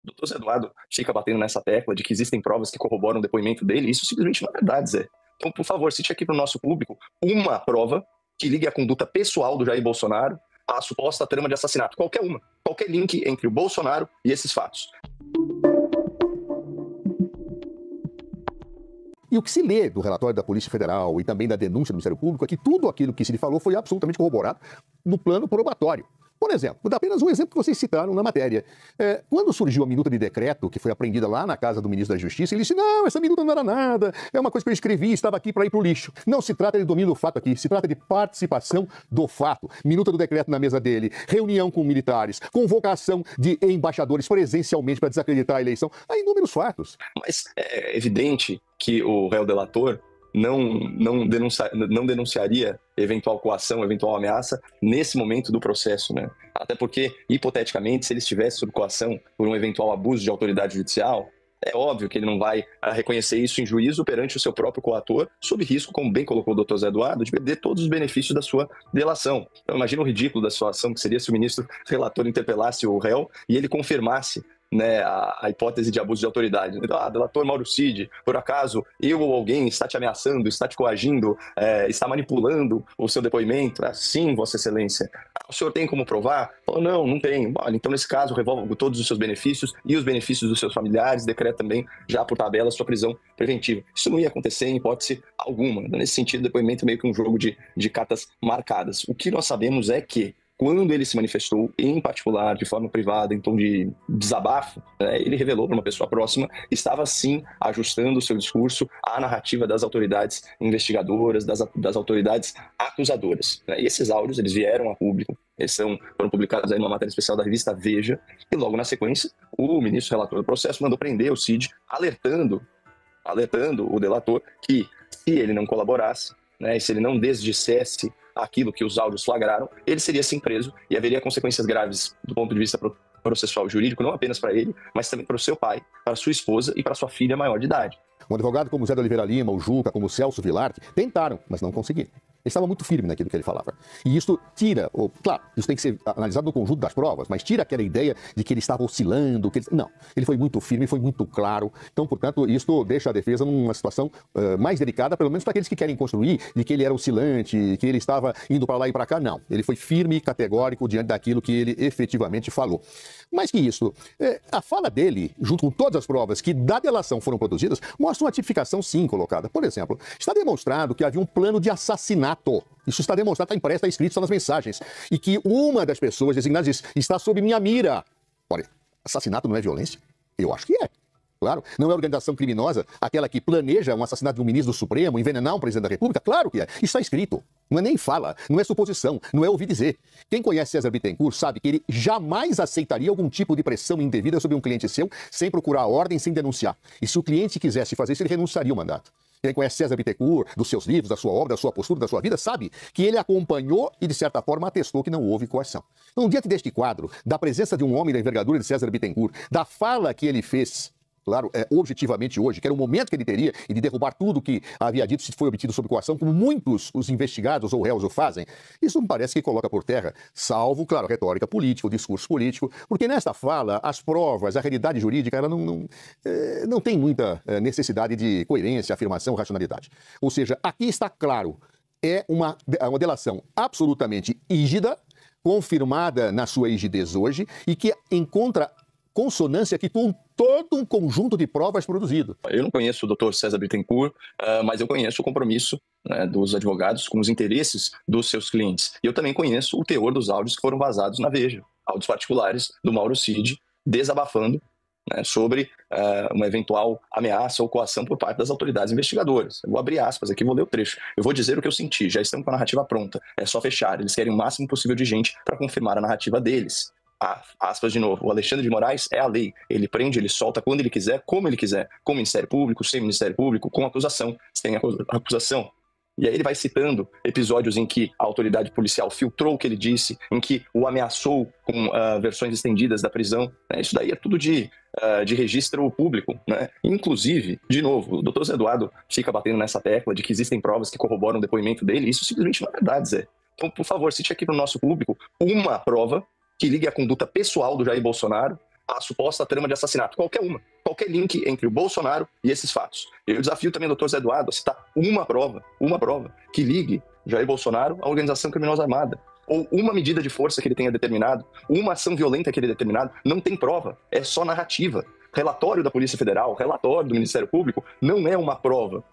doutor Zé Eduardo fica batendo nessa tecla de que existem provas que corroboram o depoimento dele, isso simplesmente não é verdade, Zé. Então, por favor, cite aqui para o nosso público uma prova que ligue a conduta pessoal do Jair Bolsonaro à suposta trama de assassinato. Qualquer uma. Qualquer link entre o Bolsonaro e esses fatos. E o que se lê do relatório da Polícia Federal e também da denúncia do Ministério Público é que tudo aquilo que se lhe falou foi absolutamente corroborado no plano probatório. Por exemplo, vou dar apenas um exemplo que vocês citaram na matéria. Quando surgiu a minuta de decreto, que foi apreendida lá na casa do ministro da Justiça, ele disse, não, essa minuta não era nada, é uma coisa que eu escrevi, estava aqui para ir para o lixo. Não se trata de domínio do fato aqui, se trata de participação do fato. Minuta do decreto na mesa dele, reunião com militares, convocação de embaixadores presencialmente para desacreditar a eleição. Há inúmeros fatos. Mas é evidente que o réu delator não denunciaria eventual coação, eventual ameaça nesse momento do processo, né? Até porque, hipoteticamente, se ele estivesse sob coação por um eventual abuso de autoridade judicial, é óbvio que ele não vai reconhecer isso em juízo perante o seu próprio coator, sob risco, como bem colocou o doutor Zé Eduardo, de perder todos os benefícios da sua delação. Então, imagina o ridículo da situação que seria se o ministro relator interpelasse o réu e ele confirmasse, né, a hipótese de abuso de autoridade. Então, delator Mauro Cid, por acaso eu ou alguém está te ameaçando, está te coagindo, está manipulando o seu depoimento? Sim, Vossa Excelência. O senhor tem como provar? Não tem. Olha, então nesse caso revogo todos os seus benefícios e os benefícios dos seus familiares, decreta também, já por tabela, sua prisão preventiva. Isso não ia acontecer em hipótese alguma. Nesse sentido, o depoimento é meio que um jogo de cartas marcadas. O que nós sabemos é que quando ele se manifestou, em particular, de forma privada, em tom de desabafo, ele revelou para uma pessoa próxima que estava, sim, ajustando o seu discurso à narrativa das autoridades investigadoras, das autoridades acusadoras. E esses áudios, eles vieram a público, eles foram publicados aí numa matéria especial da revista Veja, e logo na sequência, o ministro relator do processo mandou prender o Cid, alertando o delator que, se ele não colaborasse, e se ele não desdissesse aquilo que os áudios flagraram, ele seria sim preso e haveria consequências graves do ponto de vista processual jurídico, não apenas para ele, mas também para o seu pai, para sua esposa e para sua filha maior de idade. Um advogado como Zé de Oliveira Lima, o Juca, como o Celso Villarte, tentaram, mas não conseguiram. Ele estava muito firme naquilo que ele falava. E isso tira, claro, isso tem que ser analisado no conjunto das provas, mas tira aquela ideia de que ele estava oscilando, não, ele foi muito firme, foi muito claro. Então, portanto, isso deixa a defesa numa situação mais delicada, pelo menos para aqueles que querem construir, de que ele era oscilante, que ele estava indo para lá e para cá. Não, ele foi firme e categórico diante daquilo que ele efetivamente falou. Mais que isso, a fala dele, junto com todas as provas que da delação foram produzidas, mostra uma tipificação sim colocada. Por exemplo, está demonstrado que havia um plano de assassinato. Isso está demonstrado, está impresso, está escrito, está nas mensagens. E que uma das pessoas designadas diz, está sob minha mira. Olha, assassinato não é violência? Eu acho que é. Claro, não é organização criminosa aquela que planeja um assassinato de um ministro do Supremo, envenenar um presidente da República? Claro que é. Isso está escrito. Não é nem fala, não é suposição, não é ouvir dizer. Quem conhece César Bittencourt sabe que ele jamais aceitaria algum tipo de pressão indevida sobre um cliente seu sem procurar a ordem, sem denunciar. E se o cliente quisesse fazer isso, ele renunciaria ao mandato. Quem conhece César Bittencourt, dos seus livros, da sua obra, da sua postura, da sua vida, sabe que ele acompanhou e, de certa forma, atestou que não houve coação. Então, diante deste quadro, da presença de um homem da envergadura de César Bittencourt, da fala que ele fez, claro, objetivamente hoje, que era o momento que ele teria e de derrubar tudo que havia dito se foi obtido sob coação, como muitos os investigados ou réus o fazem, isso me parece que coloca por terra, salvo, claro, a retórica política, o discurso político, porque nesta fala, as provas, a realidade jurídica, ela não tem muita necessidade de coerência, afirmação, racionalidade. Ou seja, aqui está claro, é uma delação absolutamente rígida, confirmada na sua rigidez hoje, e que encontra consonância aqui com todo um conjunto de provas produzido. Eu não conheço o doutor César Bittencourt, mas eu conheço o compromisso, né, dos advogados com os interesses dos seus clientes. E eu também conheço o teor dos áudios que foram vazados na Veja, áudios particulares do Mauro Cid, desabafando, né, sobre uma eventual ameaça ou coação por parte das autoridades investigadoras. Eu vou abrir aspas aqui, vou ler o trecho. Eu vou dizer o que eu senti, já estamos com a narrativa pronta. É só fechar, eles querem o máximo possível de gente para confirmar a narrativa deles. Aspas de novo, o Alexandre de Moraes é a lei, ele prende, ele solta quando ele quiser, com o Ministério Público, sem Ministério Público, com acusação, sem acusação. E aí ele vai citando episódios em que a autoridade policial filtrou o que ele disse, em que o ameaçou com versões estendidas da prisão. Isso daí é tudo de registro público, né? Inclusive, de novo, o doutor Zé Eduardo fica batendo nessa tecla de que existem provas que corroboram o depoimento dele, isso simplesmente não é verdade, Zé. Então, por favor, cite aqui para o nosso público uma prova que ligue a conduta pessoal do Jair Bolsonaro a suposta trama de assassinato, qualquer link entre o Bolsonaro e esses fatos. Eu desafio também o doutor Zé Eduardo a citar uma prova, que ligue Jair Bolsonaro à organização criminosa armada, ou uma medida de força que ele tenha determinado, uma ação violenta que ele determinado. Não tem prova, é só narrativa. Relatório da Polícia Federal, relatório do Ministério Público não é uma prova.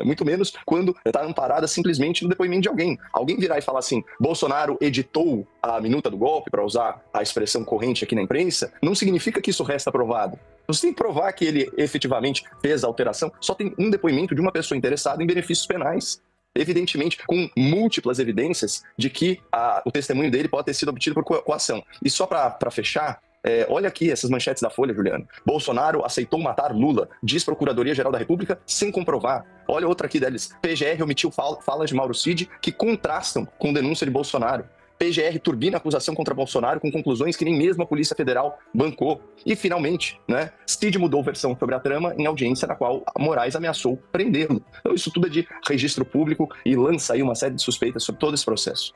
Muito menos quando está amparada simplesmente no depoimento de alguém. Alguém virar e falar assim, Bolsonaro editou a minuta do golpe, para usar a expressão corrente aqui na imprensa, não significa que isso resta provado. Você tem que provar que ele efetivamente fez a alteração. Só tem um depoimento de uma pessoa interessada em benefícios penais. Evidentemente, com múltiplas evidências de que o testemunho dele pode ter sido obtido por coação. E só para fechar, olha aqui essas manchetes da Folha, Juliano. Bolsonaro aceitou matar Lula, diz Procuradoria-Geral da República, sem comprovar. Olha outra aqui deles. PGR omitiu falas de Mauro Cid que contrastam com denúncia de Bolsonaro. PGR turbina a acusação contra Bolsonaro com conclusões que nem mesmo a Polícia Federal bancou. E, finalmente, Cid mudou versão sobre a trama em audiência na qual Moraes ameaçou prendê-lo. Então, isso tudo é de registro público e lança aí uma série de suspeitas sobre todo esse processo.